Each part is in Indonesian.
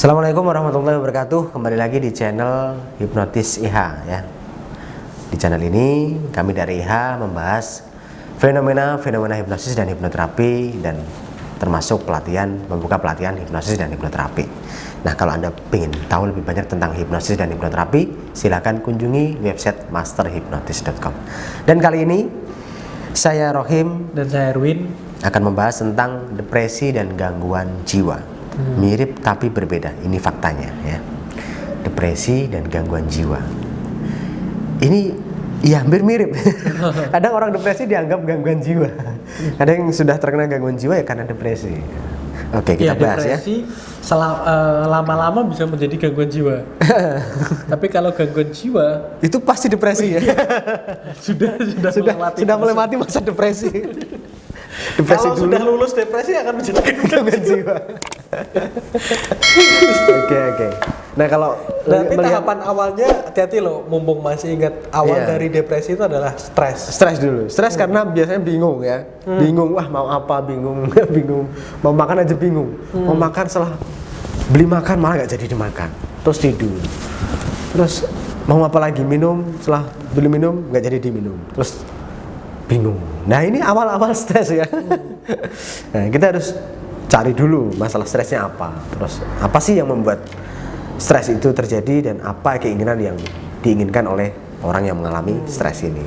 Assalamualaikum warahmatullahi wabarakatuh. Kembali lagi di channel Hipnotis IH ya. Di channel ini kami dari IH membahas fenomena hipnosis dan hipnoterapi, dan termasuk membuka pelatihan hipnosis dan hipnoterapi. Nah, kalau Anda ingin tahu lebih banyak tentang hipnosis dan hipnoterapi, silakan kunjungi website masterhypnotis.com. Dan kali ini saya Rohim dan saya Erwin akan membahas tentang depresi dan gangguan jiwa. Mirip tapi berbeda, ini faktanya ya. Depresi dan gangguan jiwa ini ya hampir mirip. Kadang orang depresi dianggap gangguan jiwa, kadang yang sudah terkena gangguan jiwa ya karena depresi. Oke, kita bahas ya. Depresi lama-lama bisa menjadi gangguan jiwa. Tapi kalau gangguan jiwa itu pasti depresi ya. sudah melewati masa depresi. Depresi kalau dulu. sudah lulus depresi akan menjadi gangguan jiwa. Oke. Nah, kalau berarti tahapan awalnya, hati-hati loh, mumpung masih ingat awal dari depresi itu adalah stres. Stres dulu. Stres karena biasanya bingung ya. Bingung, wah mau apa, bingung. Mau makan aja bingung. Mau makan, setelah beli makan malah nggak jadi dimakan. Terus tidur. Terus mau apa lagi, minum, setelah beli minum nggak jadi diminum. Terus bingung. Nah, ini awal-awal stres ya. Nah, kita harus cari dulu masalah stresnya apa. Terus apa sih yang membuat stres itu terjadi, dan apa keinginan yang diinginkan oleh orang yang mengalami stres ini.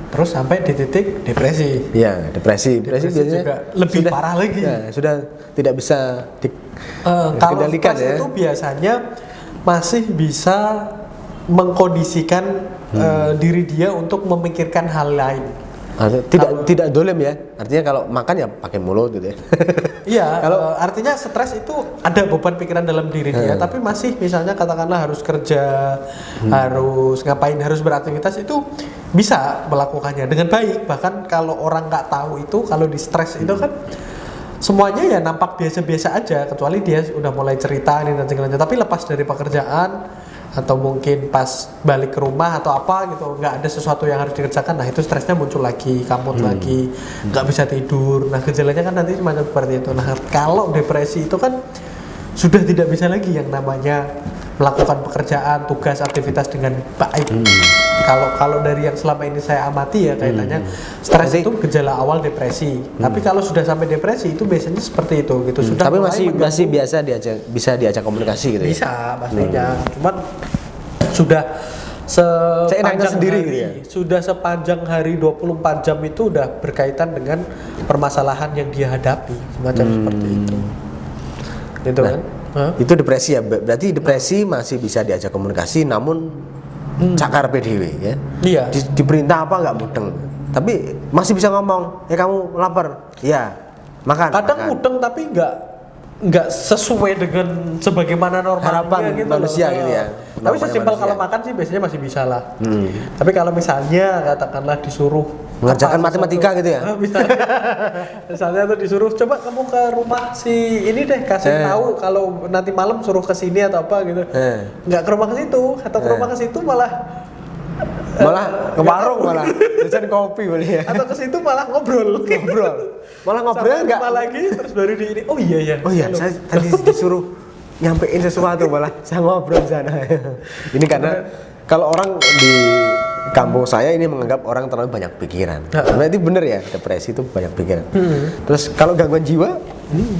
Terus sampai di titik depresi. Ya, depresi biasanya juga lebih parah lagi. Ya, sudah tidak bisa dikendalikan ya. Itu biasanya masih bisa mengkondisikan diri dia untuk memikirkan hal lain. Tidak dolem ya, artinya kalau makan ya pakai mulut gitu ya. Iya, artinya stres itu ada beban pikiran dalam diri dia, tapi masih misalnya katakanlah harus kerja, harus ngapain, harus beraktivitas, itu bisa melakukannya dengan baik. Bahkan kalau orang nggak tahu itu, kalau di stres itu kan semuanya ya nampak biasa-biasa aja, kecuali dia udah mulai cerita ini dan segala macam. Tapi lepas dari pekerjaan atau mungkin pas balik ke rumah atau apa gitu, nggak ada sesuatu yang harus dikerjakan, nah itu stresnya muncul lagi, kamut lagi, nggak bisa tidur. Nah, gejalanya kan nanti semacam seperti itu. Nah, kalau depresi itu kan sudah tidak bisa lagi yang namanya melakukan pekerjaan, tugas, aktivitas dengan baik. Kalau dari yang selama ini saya amati ya kaitannya, stres itu gejala awal depresi. Tapi kalau sudah sampai depresi itu biasanya seperti itu gitu. Sudah tapi masih bisa diajak komunikasi gitu ya. Bisa pastinya. Cuman sudah sepanjang sendiri hari, gitu ya? Sudah sepanjang hari 24 jam itu udah berkaitan dengan permasalahan yang dia hadapi, semacam seperti itu. Gitu kan? Itu depresi ya. Berarti depresi masih bisa diajak komunikasi, namun cakar PDW ya. Iya. Diperintah apa nggak mudeng. Tapi masih bisa ngomong, kamu lapar. Ya, makan. Kadang mudeng tapi nggak sesuai dengan sebagaimana normalnya harapan gitu manusia loh. gitu ya. Tapi sesimpel kalau makan sih biasanya masih bisa lah. Tapi kalau misalnya katakanlah disuruh mengerjakan matematika gitu ya. Misalnya tuh disuruh, coba kamu ke rumah si ini deh, kasih tahu kalau nanti malam suruh ke sini atau apa gitu. Nggak ke rumah ke situ, atau ke rumah ke situ malah ke warung, malah jajan kopi boleh ya. Atau ke situ malah ngobrol. Malah ngobrol enggak lagi, terus baru di ini. Oh iya. Saya tadi disuruh nyampein sesuatu, malah saya ngobrol di sana. Ini karena kalau orang di kampung saya ini menganggap orang terlalu banyak pikiran. Berarti bener ya, depresi itu banyak pikiran. Terus kalau gangguan jiwa,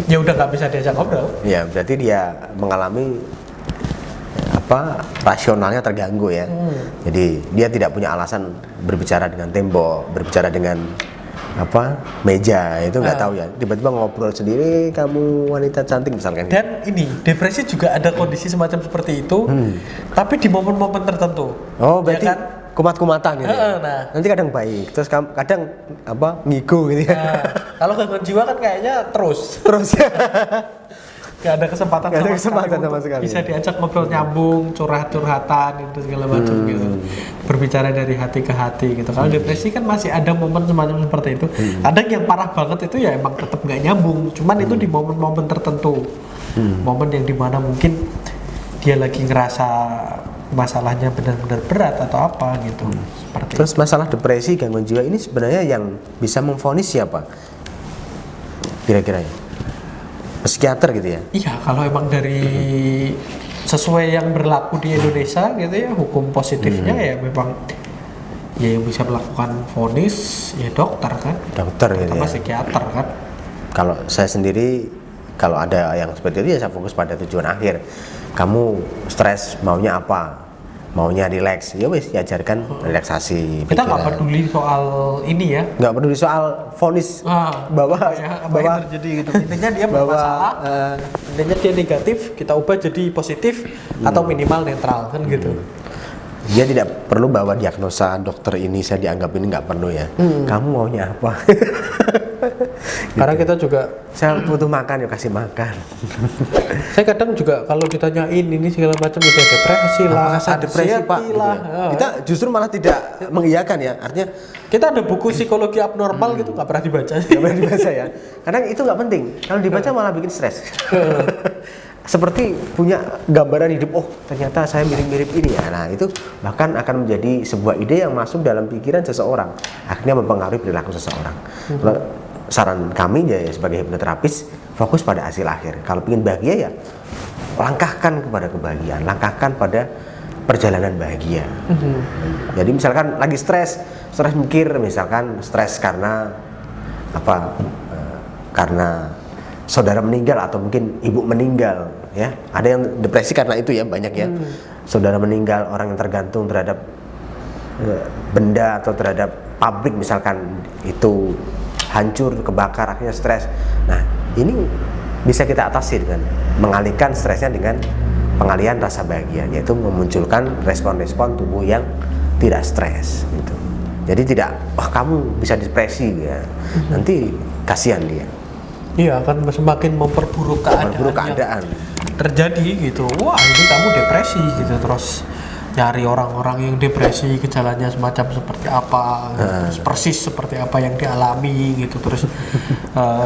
ya udah nggak bisa diajak ngobrol. Ya berarti dia mengalami rasionalnya terganggu ya. Jadi dia tidak punya alasan berbicara dengan tembok, berbicara dengan meja, itu nggak tahu ya. Tiba-tiba ngobrol sendiri, kamu wanita cantik misalkan. Dan ini depresi juga ada kondisi semacam seperti itu, tapi di momen-momen tertentu. Oh, berarti ya kan? kumat-kumatan gitu. Nah, nanti kadang baik, terus kadang ngigo gitu ya. Nah, kalau gangguan jiwa kan kayaknya terus gak ada kesempatan sama sekali bisa diajak ngobrol nyambung, curhatan itu segala macam gitu, berbicara dari hati ke hati gitu. Kalau depresi kan masih ada momen semacam seperti itu. Kadang yang parah banget itu ya emang tetap nggak nyambung, cuman itu di momen-momen tertentu, momen yang dimana mungkin dia lagi ngerasa masalahnya benar-benar berat atau apa gitu. Seperti Terus masalah depresi, gangguan jiwa ini sebenarnya yang bisa memvonis siapa kira-kira ya? psikiater gitu ya. Iya, kalau emang dari sesuai yang berlaku di Indonesia gitu ya, hukum positifnya ya memang ya yang bisa melakukan vonis ya dokter kan, Dokter gitu sama ya. psikiater kan. Kalau saya sendiri, kalau ada yang seperti itu ya saya fokus pada tujuan akhir. Kamu stres maunya apa? Maunya rileks, ya wis diajarkan relaksasi. Kita nggak pikiran. peduli soal ini ya, Nggak peduli soal vonis bahwa apa yang terjadi gitu. Intinya dia bahwa, bermasalah, intinya dia negatif, kita ubah jadi positif atau minimal netral kan gitu. dia tidak perlu bawa diagnosa dokter ini saya dianggap ini, nggak perlu ya. Kamu maunya apa? Karena kita juga, Saya butuh makan, ya kasih makan. saya kadang juga kalau ditanyain ini segala macam udah depresi lah, Apakah saya depresi pak? anxiety Gitu lah. ya. Kita justru malah tidak mengiyakan ya. Artinya Kita ada buku psikologi abnormal gitu nggak pernah dibaca. nggak boleh dibaca ya. Kadang itu nggak penting. Kalau dibaca malah bikin stres. Seperti punya gambaran hidup, oh ternyata saya mirip-mirip ini ya. Nah itu bahkan akan menjadi sebuah ide yang masuk dalam pikiran seseorang, akhirnya mempengaruhi perilaku seseorang. Kalau saran kami ya sebagai hipnoterapis, fokus pada hasil akhir. Kalau ingin bahagia ya langkahkan kepada kebahagiaan, langkahkan pada perjalanan bahagia. Jadi misalkan lagi stres mikir, misalkan stres karena apa? Karena saudara meninggal atau mungkin ibu meninggal ya. Ada yang depresi karena itu ya, banyak ya. Saudara meninggal, orang yang tergantung terhadap benda atau terhadap pabrik misalkan itu hancur, kebakar, akhirnya stres. Nah, ini bisa kita atasi dengan mengalihkan stresnya dengan pengalihan rasa bahagia, yaitu memunculkan respon-respon tubuh yang tidak stres gitu. Jadi tidak, wah kamu bisa depresi ya. Nanti kasihan dia. Iya kan semakin memperburuk keadaan yang terjadi gitu. Wah ini kamu depresi gitu, terus nyari orang-orang yang depresi gejalanya semacam seperti apa, terus persis seperti apa yang dialami gitu, terus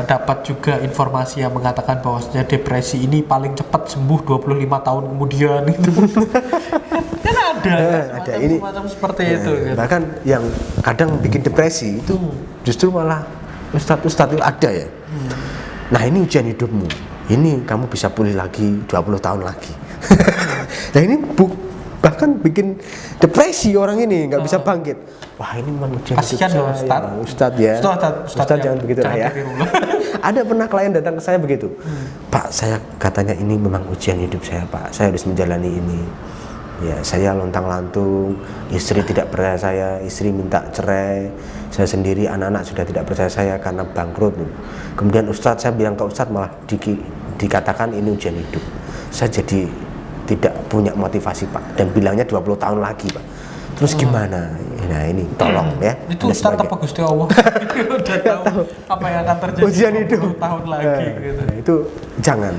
dapat juga informasi yang mengatakan bahwasanya depresi ini paling cepat sembuh 25 tahun kemudian gitu. Kan ada ini semacam seperti itu gitu. Bahkan yang kadang bikin depresi itu justru malah ustadz itu ada ya. Nah ini ujian hidupmu, ini kamu bisa pulih lagi 20 tahun lagi. Nah ini bahkan bikin depresi orang ini, nggak bisa bangkit. Wah ini memang ujian Kasihan hidup saya. Ustadz ya. Ustadz jangan begitu lah ya. Ada pernah klien datang ke saya begitu. Pak, saya katanya ini memang ujian hidup saya Pak, saya harus menjalani ini. Ya saya lontang-lantung, istri tidak percaya saya, istri minta cerai, saya sendiri, anak-anak sudah tidak percaya saya karena bangkrut. Kemudian Ustadz, saya bilang ke Ustadz malah dikatakan ini ujian hidup. Saya jadi tidak punya motivasi Pak, dan bilangnya 20 tahun lagi Pak. Terus gimana? Nah ini tolong ya. Itu Ustadz apa Gusti Allah? Udah tahu apa yang akan terjadi ujian hidup 20 tahun lagi gitu. Itu jangan.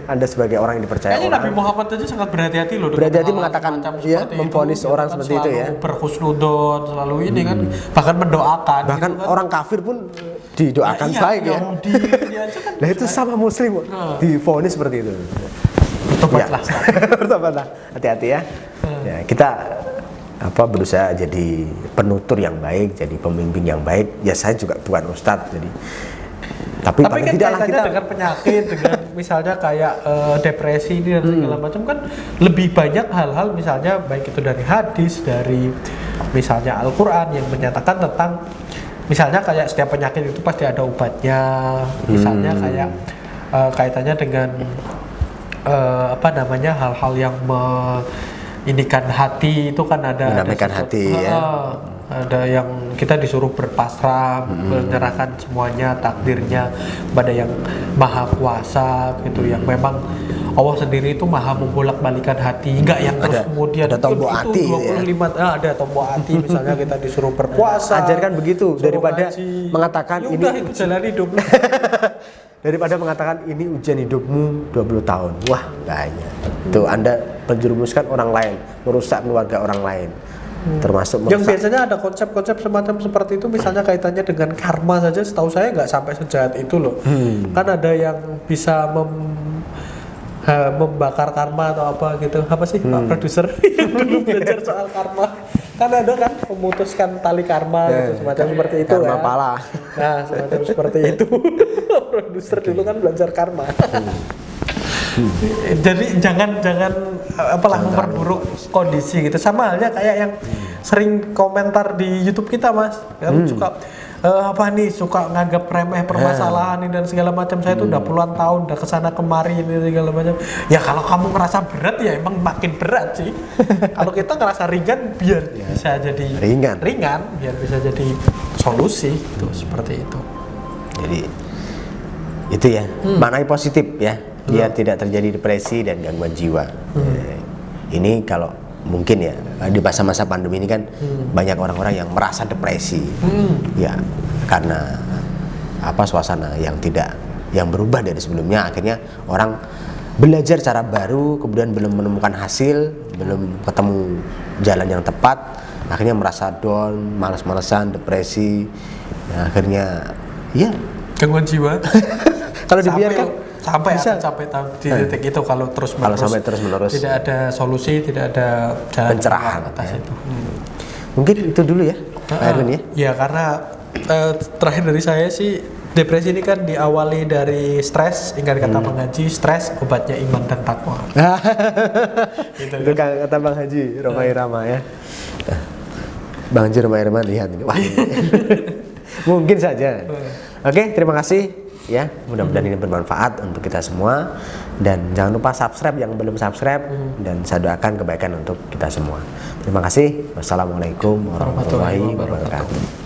Anda sebagai orang yang dipercaya Kayaknya orang. Nabi Muhammad aja sangat berhati-hati loh. Berhati-hati mengatakan ya, memvonis orang kan seperti itu ya. Selalu berhusnudon, selalu ini kan, bahkan mendoakan. Bahkan gitu kan. orang kafir pun didoakan Iya, baik ya. Yahudi, dia aja kan Nah itu sama muslim divonis seperti itu. Tobatlah. Bertobatlah. Hati-hati ya. Ya kita berusaha jadi penutur yang baik, jadi pemimpin yang baik. Ya saya juga bukan ustadz, jadi tapi kan tidaklah kaitannya dengan penyakit, dengan misalnya kayak depresi ini dan segala macam kan lebih banyak hal-hal misalnya baik itu dari hadis, dari misalnya Al-Quran yang menyatakan tentang misalnya kayak setiap penyakit itu pasti ada obatnya, misalnya kayak kaitannya dengan hal-hal yang indikan hati itu kan ada menamaikan hati ya. Ada yang kita disuruh berpasrah, menyerahkan semuanya takdirnya pada yang maha kuasa gitu, yang memang Allah sendiri itu maha membolak-balikan hati, enggak yang terus kemudian ada tombol hati 25 ya. Ada tombol hati misalnya kita disuruh berpuasa. Ajarkan begitu daripada mengatakan ya ini udah, itu jalan hidup. daripada mengatakan ini ujian hidupmu 20 tahun. Wah, bahaya. Tuh Anda menjerumuskan orang lain, merusak keluarga orang lain. Termasuk yang biasanya ada konsep-konsep semacam seperti itu, misalnya kaitannya dengan karma saja, setahu saya nggak sampai sejahat itu loh. Kan ada yang bisa membakar karma atau apa gitu, apa sih Pak produser yang dulu belajar soal karma, kan ada kan memutuskan tali karma gitu, semacam seperti itu karma ya. pala. Nah semacam seperti itu. Produser dulu kan belajar karma. Jadi jangan apalah memperburuk kondisi gitu. Sama halnya kayak yang sering komentar di YouTube kita, Mas. Kan suka apa nih, suka nganggap remeh permasalahan ini dan segala macam. Saya tuh udah puluhan tahun udah kesana kemari ini segala macam. Ya kalau kamu ngerasa berat ya emang makin berat sih. Kalau kita ngerasa ringan biar bisa jadi ringan, biar bisa jadi solusi itu seperti itu. Jadi itu ya, maknanya positif ya. Biar tidak terjadi depresi dan gangguan jiwa. Ini kalau mungkin ya di masa-masa pandemi ini kan banyak orang-orang yang merasa depresi, ya karena apa suasana yang berubah dari sebelumnya. Akhirnya orang belajar cara baru, kemudian belum menemukan hasil, belum ketemu jalan yang tepat, akhirnya merasa down, malas-malasan, depresi, ya, akhirnya ya gangguan jiwa. Kalau dibiarkan sampai di titik itu kalau terus menerus tidak ada solusi, tidak ada jalan pencerahan atas itu. Mungkin itu dulu ya, Pak Erwin ya. Ya karena terakhir dari saya sih, depresi ini kan diawali dari stres. Ingat kata Bang Haji, stres obatnya iman dan takwa. Gitu, itu kan kata Bang Haji Roma Irama ya. Bang Haji Roma Irama lihat ini. Wah, mungkin saja. Oke, terima kasih. Ya, mudah-mudahan ini bermanfaat untuk kita semua, dan jangan lupa subscribe yang belum subscribe, dan saya doakan kebaikan untuk kita semua. Terima kasih. Wassalamualaikum warahmatullahi wabarakatuh.